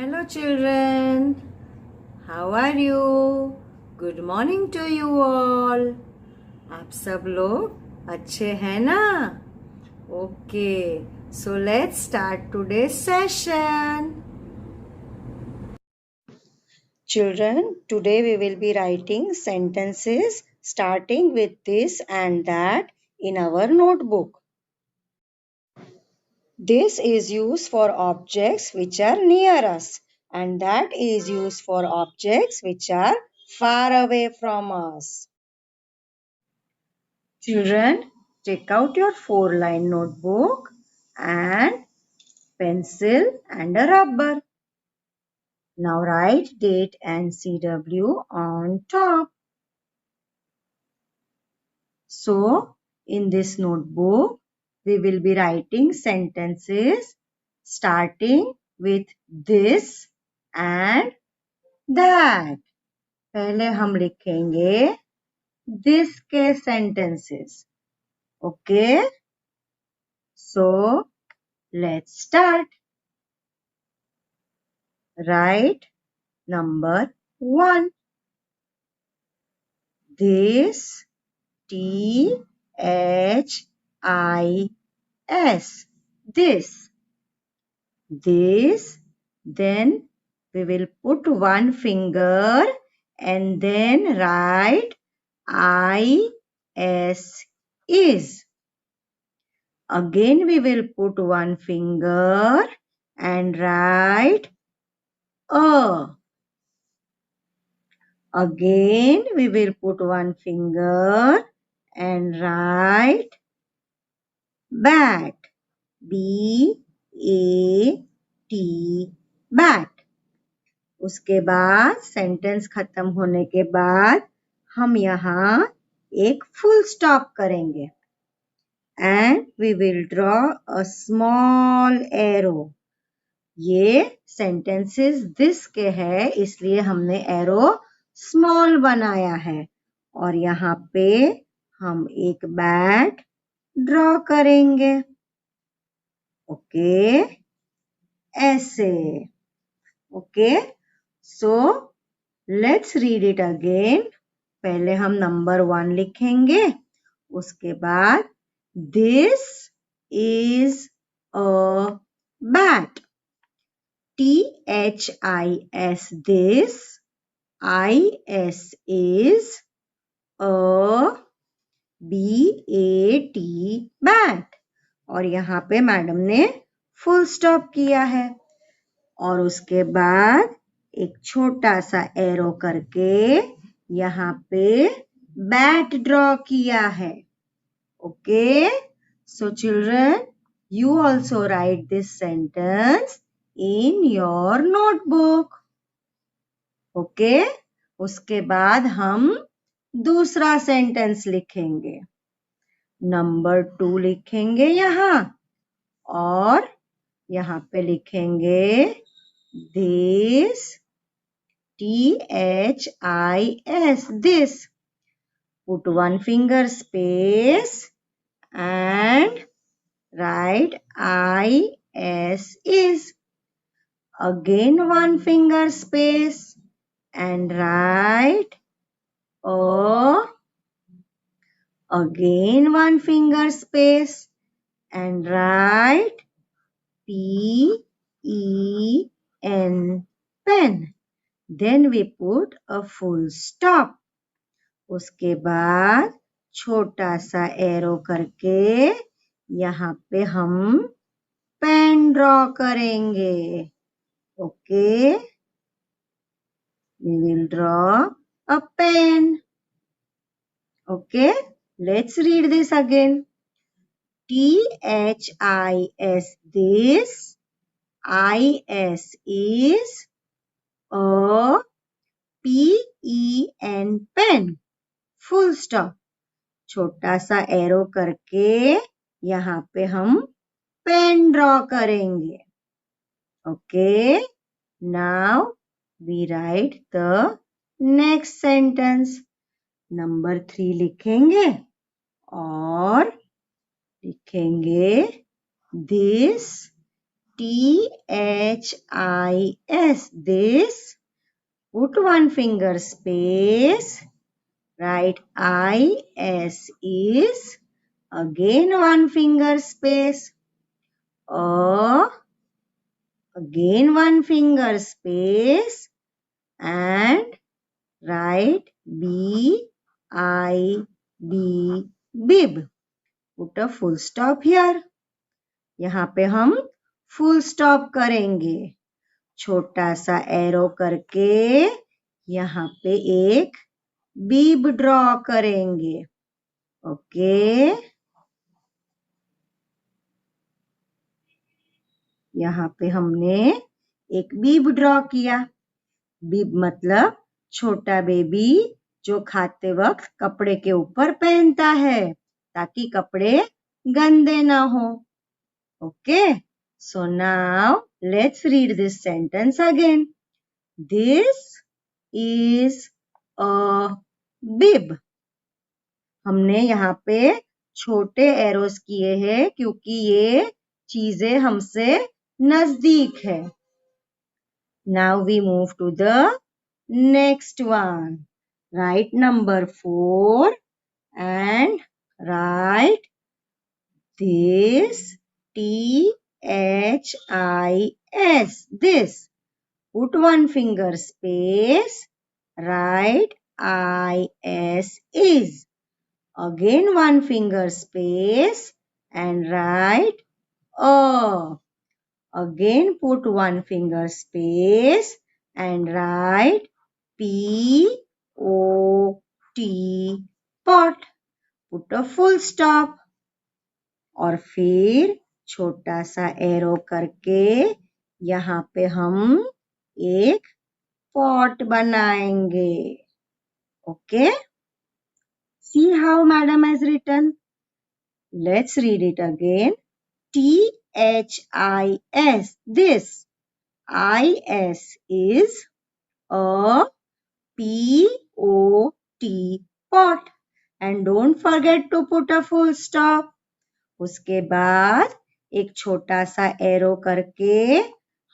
Hello children, how are you? Good morning to you all. आप सब लोग अच्छे हैं ना? Okay, so let's start today's session. Children, today we will be writing sentences starting with this and that in our notebook. This is used for objects which are near us, and that is used for objects which are far away from us. Children, take out your 4-line notebook and pencil and a rubber. Now write date and CW on top. So, in this notebook, we will be writing sentences starting with this and that. पहले हम लिखेंगे this के sentences. Okay? So, let's start. Write number 1. This, T-H-I-S. This. This. Then we will put one finger and then write I-S is. Again we will put one finger and write A. Again we will put one finger and write bat. B-A-T, bat. उसके बाद sentence खत्म होने के बाद हम यहाँ एक full stop करेंगे and we will draw a small arrow. ये sentences this के है इसलिए हमने arrow small बनाया है और यहाँ पे हम एक bat draw करेंगे. ओके ऐसे. Okay so let's read it again. पहले हम नंबर 1 लिखेंगे उसके बाद This is a bat. T-H-I-S, this. I-S is a B-A-T, bat. और यहाँ पे मैडम ने फुल स्टॉप किया है और उसके बाद एक छोटा सा एरो करके यहाँ पे बैट ड्रॉ किया है. Okay, so children, you also write this sentence in your notebook. Okay, उसके बाद हम दूसरा सेंटेंस लिखेंगे. नंबर 2 लिखेंगे यहाँ और यहाँ पे लिखेंगे this, T-H-I-S, this. Put one finger space and write I-S is. Again one finger space and write O. Again one finger space and write P-E-N, pen. Then we put a full stop. उसके बाद छोटा सा arrow करके यहाँ पे हम pen draw करेंगे. Okay we will draw a pen. Okay, let's read this again. T-H-I-S, this. I-S is a P-E-N, pen. Full stop. छोटा सा एरो करके यहाँ पे हम पेन ड्रॉ करेंगे. Okay now we write the next sentence. Number 3 लिखेंगे और लिखेंगे this, T-H-I-S. This. Put one finger space. Write I-S is. Again one finger space. A. Again one finger space. And write B-I-B. Bib. Put a full stop here. यहाँ पे हम full stop करेंगे. छोटा सा arrow करके यहाँ पे एक बीब ड्रॉ करेंगे. ओके. यहाँ पे हमने एक बीब ड्रॉ किया. बीब मतलब छोटा बेबी जो खाते वक्त कपड़े के ऊपर पहनता है ताकि कपड़े गंदे ना हो. Okay, so now let's read this sentence again. This is a bib. हमने यहाँ पे छोटे एरोस किए हैं क्योंकि ये चीजें हमसे नजदीक है. Now we move to the next one. Write number 4 and write this. T-H-I-S. This. Put one finger space. Write I-S is. Again one finger space and write A. Again put one finger space and write P-O-T. Pot. Put a full stop. और फिर छोटा सा arrow करके यहाँ पे हम एक pot बनाएंगे. Okay. See how madam has written. Let's read it again. T-H-I-S. This. I-S is a P-O-T. Pot. And don't forget to put a full stop. उसके बाद एक छोटा सा एरो करके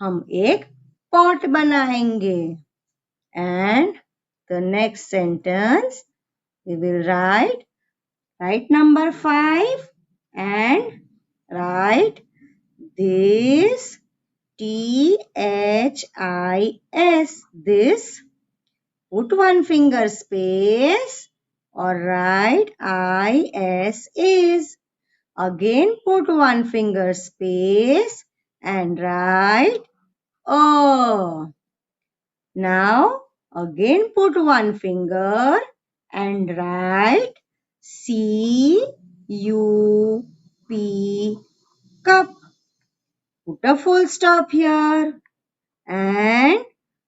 हम एक पॉट बनाएंगे. And the next sentence we will write number 5 and write this. T-H-I-S. This. Put one finger space or write I-S is. Again put one finger space and write A. Now again put one finger and write C-U-P. Cup. Put a full stop here and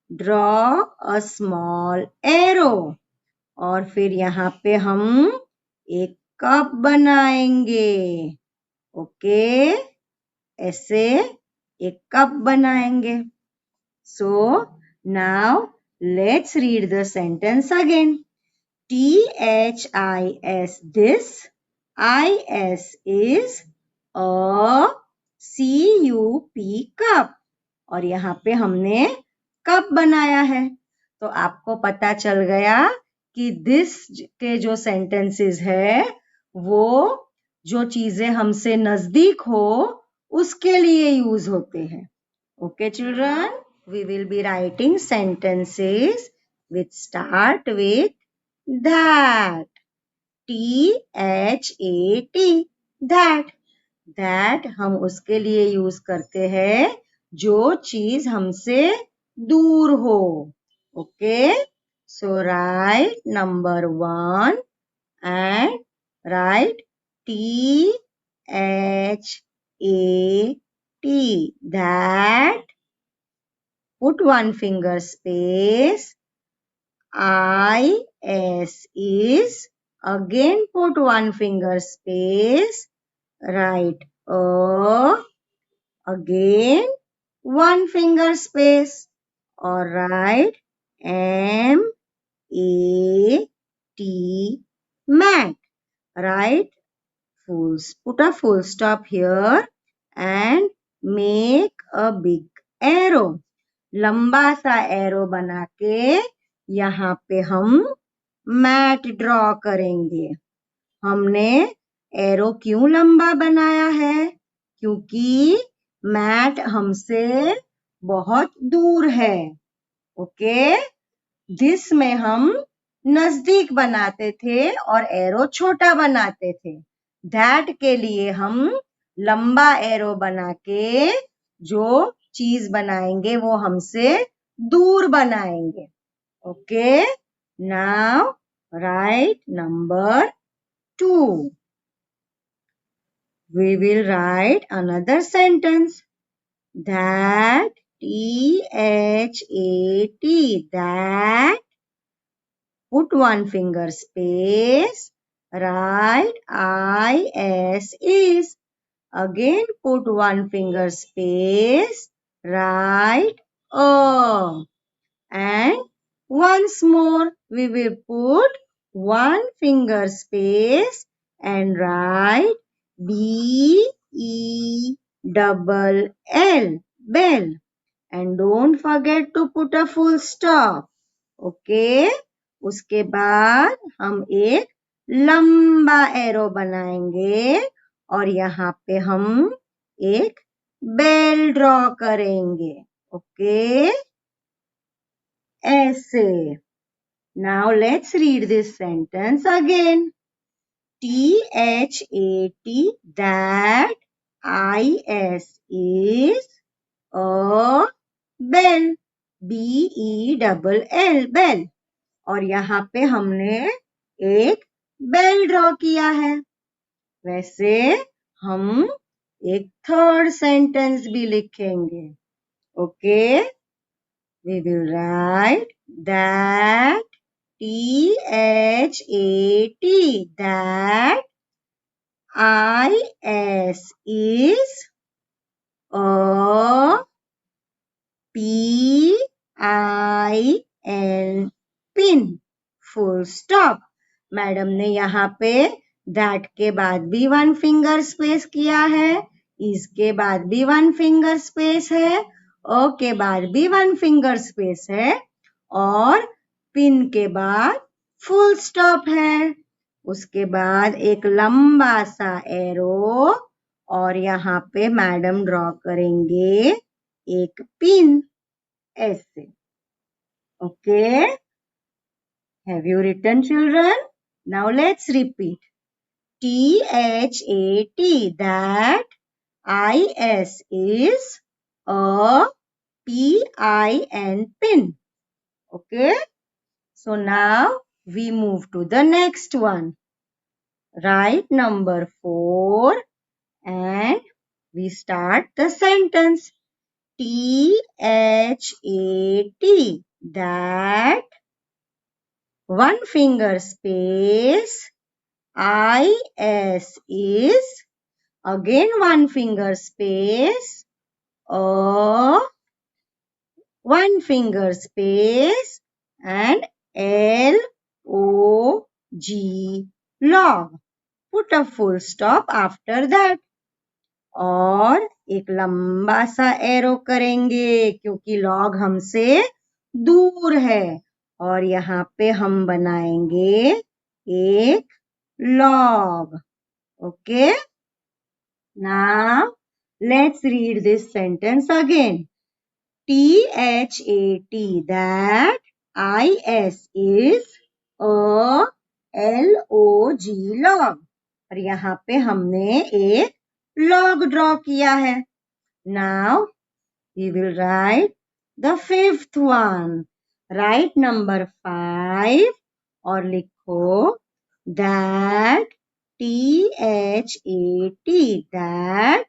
draw a small arrow. और फिर यहाँ पे हम एक cup बनाएंगे. Okay. ऐसे एक cup बनाएंगे. So now let's read the sentence again. T-H-I-S. This. I-S is a C-U-P. cup. और यहाँ पे हमने कप बनाया है. तो आपको पता चल गया कि दिस के जो सेंटेंसेस है वो जो चीजें हमसे नजदीक हो उसके लिए यूज होते हैं. Okay children, we will be writing sentences which start with that. T-H-A-T. That. That हम उसके लिए यूज करते हैं जो चीज हमसे दूर हो. Okay. So write number 1 and write T-H-A-T. That. Put one finger space. I-S is. Again put one finger space. Write A. Again one finger space. Or write M-A-T. Mat. Right? Put a full stop here and make a big arrow. लंबा सा arrow बना के यहाँ पे हम mat draw करेंगे। हमने arrow क्यों लंबा बनाया है? क्योंकि मैट हमसे बहुत दूर है। ओके, जिसमें हम नजदीक बनाते थे और एरो छोटा बनाते थे। दैट के लिए हम लंबा एरो बना के जो चीज बनाएंगे वो हमसे दूर बनाएंगे। Okay, now right number 2. We will write another sentence. That, T-H-A-T, that. Put one finger space. Write I-S is. Again put one finger space. Write A. And once more we will put one finger space and write B-E-double-L, bell. And don't forget to put a full stop. Okay, उसके बाद हम एक लंबा arrow बनाएंगे और यहाँ पे हम एक बेल ड्रॉ करेंगे। ओके, ऐसे। Now let's read this sentence again. T-H-A-T, that, I-S is a bell, B-E-double-L, bell. और यहाँ पे हमने एक बेल ड्रॉ किया है। वैसे हम एक थर्ड सेंटेंस भी लिखेंगे। Okay, we will write that, T-H-A-T, that, I-S is a P-I-N, pin, full stop. Madam ने यहाँ पे दैट के बाद भी वन फिंगर स्पेस किया है, इसके बाद भी वन फिंगर स्पेस है, अ के बाद भी वन फिंगर स्पेस है और पिन के बाद फुल स्टॉप है। उसके बाद एक लंबा सा एरो और यहाँ पे मैडम ड्रॉ करेंगे एक पिन, ऐसे। Okay, have you written, children? Now let's repeat. T-H-A-T, that, I-S is a P-I-N, pin. Okay, so now we move to the next one. Write number 4 and we start the sentence. T-H-A-T, that, one finger space, I-S is, again one finger space, A, one finger space, and L-O-G, log. Put a full stop after that. और एक लंबा सा arrow करेंगे क्योंकि log हमसे दूर है और यहाँ पे हम बनाएंगे एक log. Okay, now let's read this sentence again. T-H-A-T, that, I-S is a L-O-G, log. और यहाँ पे हमने एक log ड्रॉ किया है। Now we will write the fifth one. Write number 5 और लिखो that, T-H-A-T, that,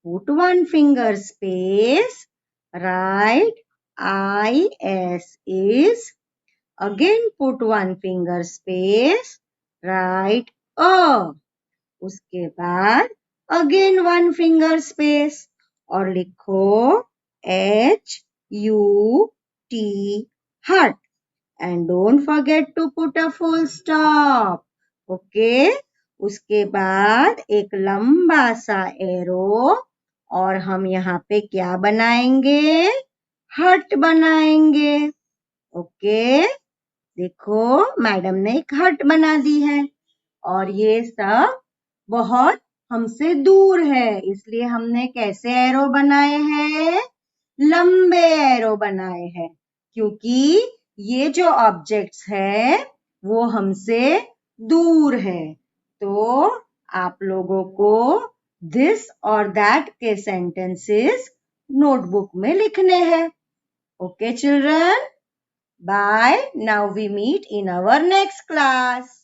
put one finger space, write I-S is, again put one finger space, write A. उसके बाद again one finger space और लिखो H-U-T, heart. And don't forget to put a full stop. Okay, उसके बाद एक लंबा सा arrow और हम यहाँ पे क्या बनाएंगे? हट बनाएंगे। ओके, देखो मैडम ने एक हट बना दी है और ये सब बहुत हमसे दूर है, इसलिए हमने कैसे एरो बनाए हैं? लंबे एरो बनाए हैं, क्योंकि ये जो ऑब्जेक्ट्स है वो हमसे दूर है। तो आप लोगों को दिस और दैट के सेंटेंसेस नोटबुक में लिखने हैं। Okay children, bye. Now we meet in our next class.